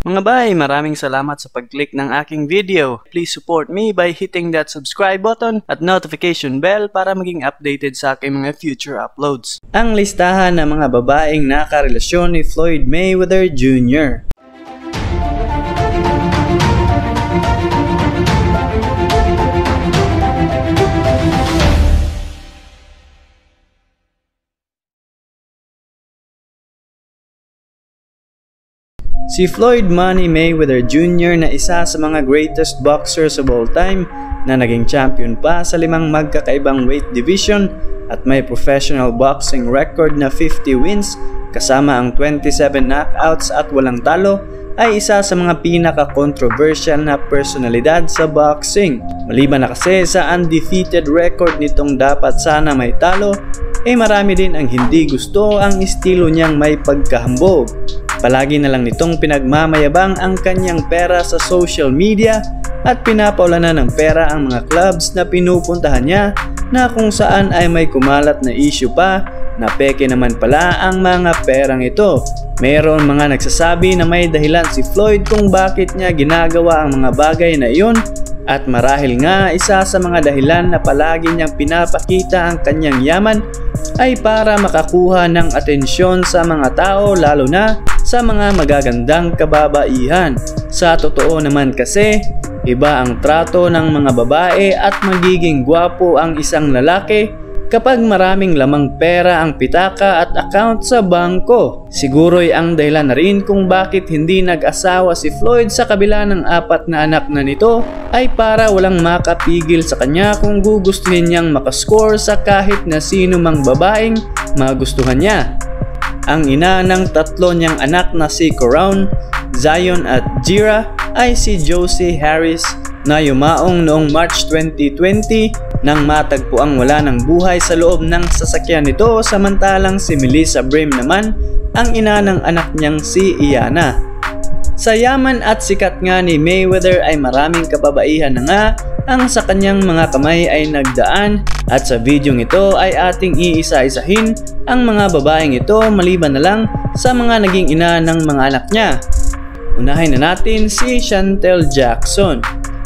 Mga bay, maraming salamat sa pag-click ng aking video. Please support me by hitting that subscribe button at notification bell para maging updated sa aking mga future uploads. Ang listahan ng mga babaeng nakarelasyon ni Floyd Mayweather Jr. Si Floyd Money Mayweather Jr. na isa sa mga greatest boxers of all time na naging champion pa sa 5 magkakaibang weight division at may professional boxing record na 50 wins kasama ang 27 knockouts at walang talo ay isa sa mga pinaka-controversial na personalidad sa boxing. Maliban na kasi sa undefeated record nitong dapat sana may talo, marami din ang hindi gusto ang estilo niyang may pagkahambog. Palagi na lang nitong pinagmamayabang ang kanyang pera sa social media at pinapaulanan ng pera ang mga clubs na pinupuntahan niya na kung saan ay may kumalat na issue pa na peke naman pala ang mga perang ito. Mayroon mga nagsasabi na may dahilan si Floyd kung bakit niya ginagawa ang mga bagay na iyon at marahil nga isa sa mga dahilan na palagi niyang pinapakita ang kanyang yaman ay para makakuha ng atensyon sa mga tao lalo na sa mga magagandang kababaihan. Sa totoo naman kasi, iba ang trato ng mga babae at magiging gwapo ang isang lalaki kapag maraming lamang pera ang pitaka at account sa bangko. Siguro'y ang dahilan na rin kung bakit hindi nag-asawa si Floyd sa kabila ng 4 na anak na nito ay para walang makapigil sa kanya kung gugustuhin niyang makascore sa kahit na sino mang babaeng magustuhan niya. Ang ina ng 3 niyang anak na si Coron, Zion at Jira ay si Josie Harris na yumaong noong March 2020 nang matagpo ang wala ng buhay sa loob ng sasakyan nito, samantalang si Melissa Brim naman ang ina ng anak niyang si Iana. Sa yaman at sikat nga ni Mayweather ay maraming kababaihan na nga ang sa kanyang mga kamay ay nagdaan at sa videong ito ay ating iisa-isahin ang mga babaeng ito maliban na lang sa mga naging ina ng mga anak niya. Unahin na natin si Chantel Jackson.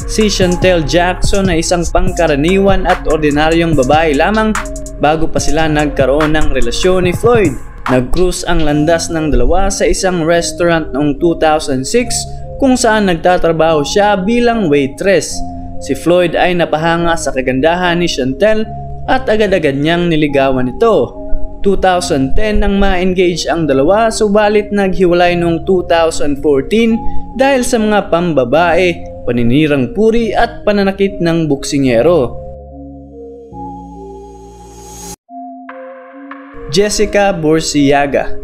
Si Chantel Jackson ay isang pangkaraniwan at ordinaryong babae lamang bago pa sila nagkaroon ng relasyon ni Floyd. Nag-cruise ang landas ng dalawa sa isang restaurant noong 2006 kung saan nagtatrabaho siya bilang waitress. Si Floyd ay napahanga sa kagandahan ni Chantel at agad-agad niyang niligawan ito. 2010 nang ma-engage ang dalawa, subalit naghiwalay noong 2014 dahil sa mga pambabae, paninirang puri at pananakit ng buksingero. Jessica Borsiaga.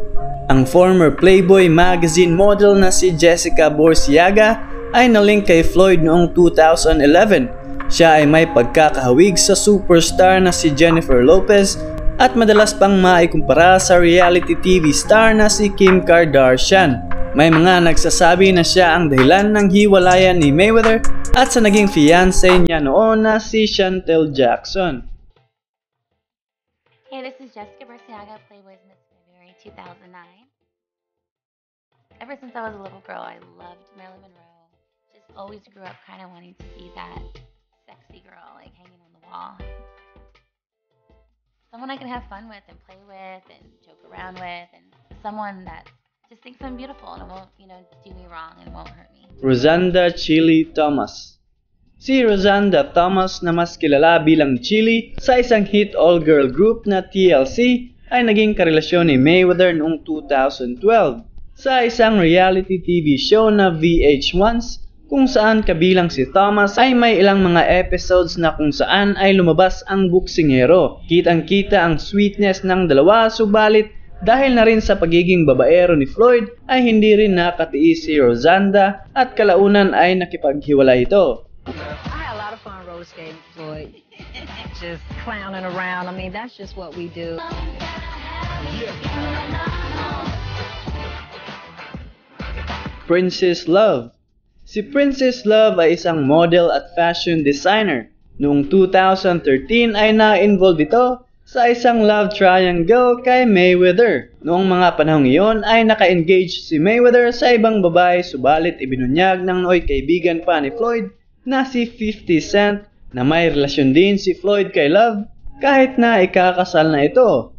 Ang former Playboy magazine model na si Jessica Borsiaga ay nalink kay Floyd noong 2011. Siya ay may pagkakahawig sa superstar na si Jennifer Lopez at madalas pang maikumpara sa reality TV star na si Kim Kardashian. May mga nagsasabi na siya ang dahilan ng hiwalayan ni Mayweather at sa naging fiancé niya noon na si Chantel Jackson. Hey, this is Jessica Borsiaga, Playboy's Miss February 2009. Ever since I was a little girl, I loved Marilyn Monroe. Just always grew up kind of wanting to be that sexy girl, like hanging on the wall. Someone I can have fun with and play with and joke around with, and someone that just thinks I'm beautiful and won't, do me wrong and won't hurt me. Rosanda Chili Thomas. Si Rosanda Thomas na mas kilala bilang Chili sa isang hit all-girl group na TLC ay naging karelasyon ni Mayweather noong 2012 sa isang reality TV show na VH1 kung saan kabilang si Thomas ay may ilang mga episodes na kung saan ay lumabas ang buksingero. Kitang-kita ang sweetness ng dalawa, subalit dahil na rin sa pagiging babaero ni Floyd ay hindi rin nakatiis si Rosanda at kalaunan ay nakipaghiwalay ito. I had a lot of fun roller skating with Floyd. Just clowning around. I mean, that's just what we do. Princess Love. Si Princess Love ay isang model at fashion designer. Noong 2013 ay na-involve ito sa isang love triangle kay Mayweather. Noong mga panahong iyon ay naka-engage si Mayweather sa ibang babae, subalit ibinunyag ng nooy kaibigan pa ni Floyd na si 50 Cent na may relasyon din si Floyd kay Love kahit na ikakasal na ito.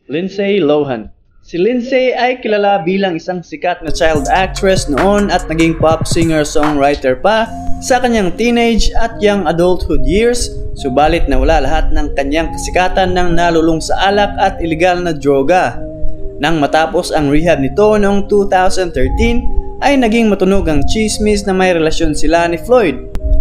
Lindsay Lohan. Si Lindsay ay kilala bilang isang sikat na child actress noon at naging pop singer-songwriter pa sa kanyang teenage at young adulthood years, subalit nawala lahat ng kanyang kasikatan nang nalulung sa alak at ilegal na droga. Nang matapos ang rehab nito noong 2013 ay naging matunog ang chismis na may relasyon sila ni Floyd.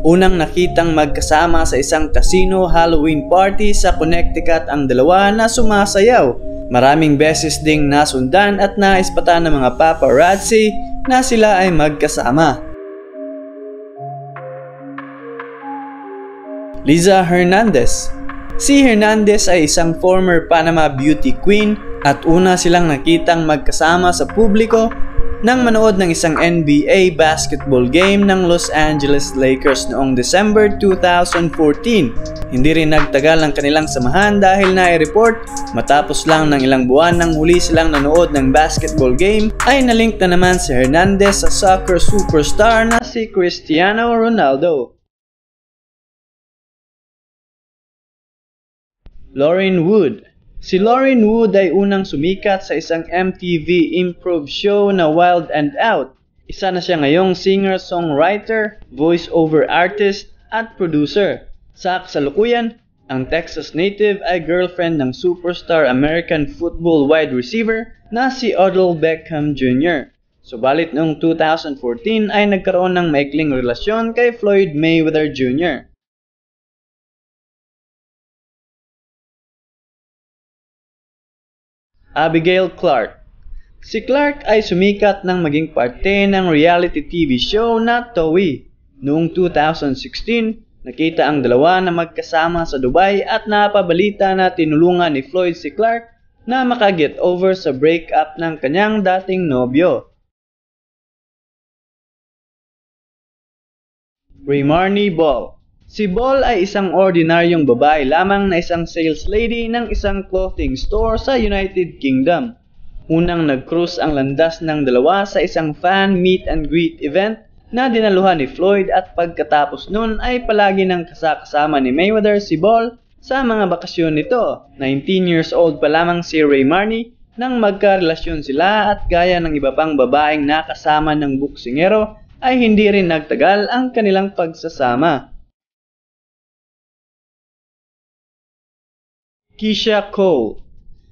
Unang nakitang magkasama sa isang casino Halloween party sa Connecticut ang dalawa na sumasayaw. Maraming beses ding nasundan at naispatan ng mga paparazzi na sila ay magkasama. Liza Hernandez. Si Hernandez ay isang former Panama beauty queen at una silang nakitang magkasama sa publiko nang manood ng isang NBA basketball game ng Los Angeles Lakers noong December 2014. Hindi rin nagtagal ang kanilang samahan dahil nai-report matapos lang ng ilang buwan nang huli silang nanood ng basketball game ay nalink na naman si Hernandez sa soccer superstar na si Cristiano Ronaldo. Lauren Wood. Si Lauren Wood ay unang sumikat sa isang MTV improv show na Wild and Out. Isa na siya ngayong singer-songwriter, voice-over artist at producer. Sa kasalukuyan, ang Texas native ay girlfriend ng superstar American football wide receiver na si Odell Beckham Jr. Subalit noong 2014 ay nagkaroon ng maikling relasyon kay Floyd Mayweather Jr. Abigail Clark. Si Clark ay sumikat nang maging parte ng reality TV show na Towie. Noong 2016, nakita ang dalawa na magkasama sa Dubai at napabalita na tinulungan ni Floyd si Clark na makaget over sa breakup ng kanyang dating nobyo. Raymarnie Ball. Si Ball ay isang ordinaryong babae lamang na isang sales lady ng isang clothing store sa United Kingdom. Unang nag-cruise ang landas ng dalawa sa isang fan meet and greet event na dinaluhan ni Floyd at pagkatapos nun ay palagi nang kasama ni Mayweather si Ball sa mga bakasyon nito. 19 years old pa lamang si Raymarnie nang magkarelasyon sila at gaya ng iba pang babaeng nakasama ng buksingero ay hindi rin nagtagal ang kanilang pagsasama. Keisha Cole.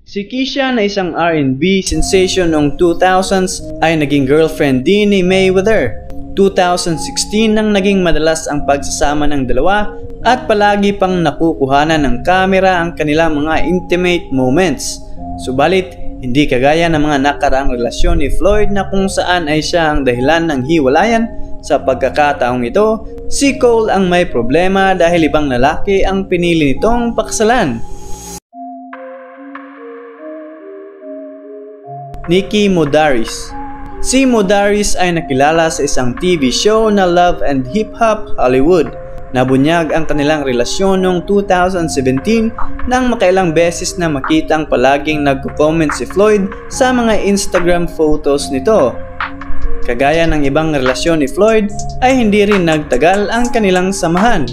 Si Keisha na isang R&B sensation noong 2000s ay naging girlfriend din ni Mayweather. 2016 nang naging madalas ang pagsasama ng dalawa at palagi pang nakukuhanan ng kamera ang kanilang mga intimate moments. Subalit, hindi kagaya ng mga nakaraang relasyon ni Floyd na kung saan ay siya ang dahilan ng hiwalayan. Sa pagkakataong ito, si Cole ang may problema dahil ibang lalaki ang pinili nitong pakasalan. Nikki Modaris. Si Modaris ay nakilala sa isang TV show na Love and Hip Hop Hollywood. Nabunyag ang kanilang relasyon noong 2017 nang makailang beses na makitang palaging nagko-comment si Floyd sa mga Instagram photos nito. Kagaya ng ibang relasyon ni Floyd ay hindi rin nagtagal ang kanilang samahan.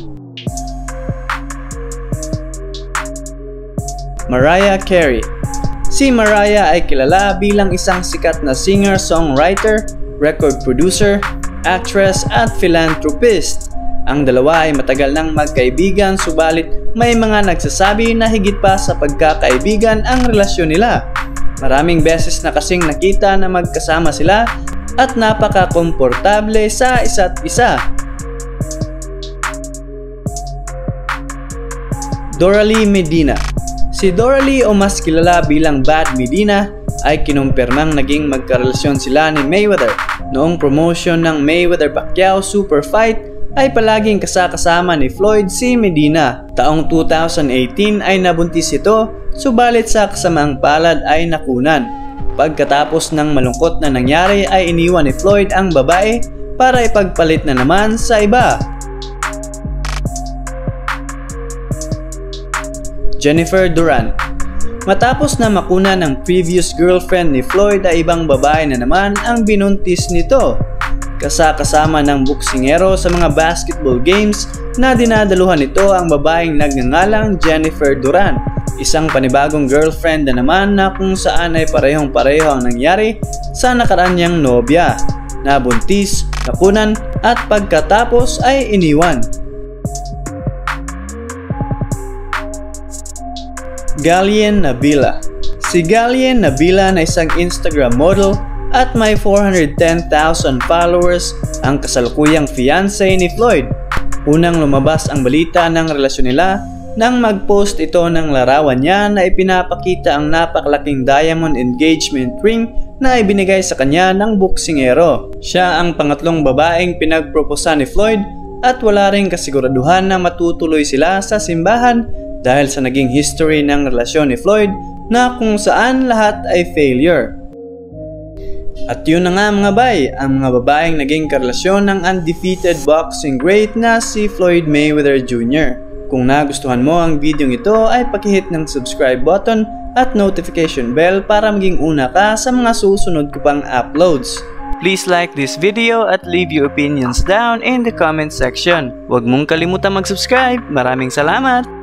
Mariah Carey. Si Mariah ay kilala bilang isang sikat na singer-songwriter, record producer, actress at philanthropist. Ang dalawa ay matagal nang magkaibigan subalit may mga nagsasabi na higit pa sa pagkakaibigan ang relasyon nila. Maraming beses na kasing nakita na magkasama sila at napaka-komportable sa isa't isa. Doralee Medina. Si Doralee o mas kilala bilang Bad Medina ay kinumpirmang naging magkarelasyon sila ni Mayweather. Noong promotion ng Mayweather-Pacquiao Super Fight ay palaging kasama ni Floyd si Medina. Taong 2018 ay nabuntis ito, subalit sa kasamaang palad ay nakunan. Pagkatapos ng malungkot na nangyari ay iniwan ni Floyd ang babae para ipagpalit na naman sa iba. Jennifer Durant. Matapos na makuna ng previous girlfriend ni Floyd ay ibang babae na naman ang binuntis nito. Kasama ng boksingero sa mga basketball games na dinadaluhan nito ang babaeng nagngangalang Jennifer Durant. Isang panibagong girlfriend na naman na kung saan ay parehong-pareho ang nangyari sa nakaraan niyang nobya. Nabuntis, nakunan at pagkatapos ay iniwan. Galien Nabila. Si Galien Nabila na isang Instagram model at may 410,000 followers ang kasalukuyang fiancé ni Floyd. Unang lumabas ang balita ng relasyon nila nang mag-post ito ng larawan niya na ipinapakita ang napakalaking diamond engagement ring na ibinigay sa kanya ng boksingero. Siya ang pangatlong babaeng pinagproposa ni Floyd at wala ring kasiguraduhan na matutuloy sila sa simbahan dahil sa naging history ng relasyon ni Floyd na kung saan lahat ay failure. At yun na nga mga bay, ang mga babaeng naging karelasyon ng undefeated boxing great na si Floyd Mayweather Jr. Kung nagustuhan mo ang video ito ay pakihit ng subscribe button at notification bell para maging una ka sa mga susunod ko pang uploads. Please like this video at leave your opinions down in the comment section. Huwag mong kalimutan mag-subscribe. Maraming salamat!